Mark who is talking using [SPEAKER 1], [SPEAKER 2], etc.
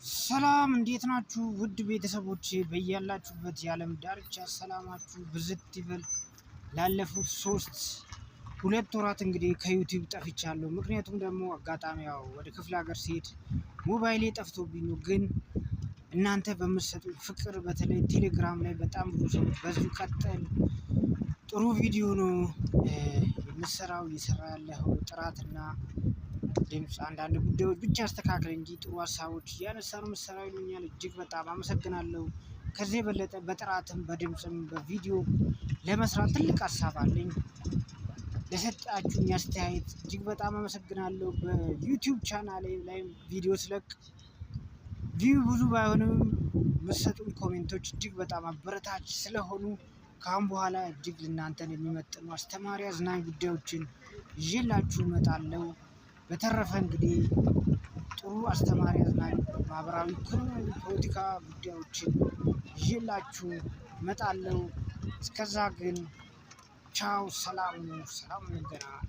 [SPEAKER 1] ሰላም እንዴት ናችሁ? ውድ ቤተሰቦቼ በያላችሁበት የዓለም ዳርቻ ሰላማችሁ ብዝት ይበል። ላለፉት ሁለት ወራት እንግዲህ ከዩቲዩብ ጠፍቻለሁ። ምክንያቱም ደግሞ አጋጣሚ ወደ ክፍለ ሀገር ሲሄድ ሞባይሌ ጠፍቶብኝ ነው። ግን እናንተ በምትሰጡኝ ፍቅር በተለይ ቴሌግራም ላይ በጣም ብዙ ሰዎች በዚሁ ቀጥል፣ ጥሩ ቪዲዮ ነው የምትሰራው፣ እየሰራ ያለው ጥራትና ድምፅ አንዳንድ ጉዳዮች ብቻ አስተካክል እንጂ ጥሩ ሀሳቦች እያነሳን የምትሰራው ይሉኛል። እጅግ በጣም አመሰግናለሁ። ከዚህ የበለጠ በጥራትም በድምፅም በቪዲዮ ለመስራት ትልቅ ሀሳብ አለኝ። ለሰጣችሁኝ አስተያየት እጅግ በጣም አመሰግናለሁ። በዩቲዩብ ቻናሌ ላይ ቪዲዮ ስለቅ ቪው ብዙ ባይሆንም የምትሰጡኝ ኮሜንቶች እጅግ በጣም አበረታች ስለሆኑ ከአሁን በኋላ እጅግ ለእናንተን የሚመጥኑ አስተማሪ አዝናኝ ጉዳዮችን ይዤላችሁ እመጣለሁ። በተረፈ እንግዲህ ጥሩ አስተማሪ አዝናኝ ማህበራዊ፣ ኢኮኖሚያዊ፣ ፖለቲካ ጉዳዮችን ይዤላችሁ እመጣለሁ። እስከዛ ግን ቻው፣ ሰላም እንገናኝ።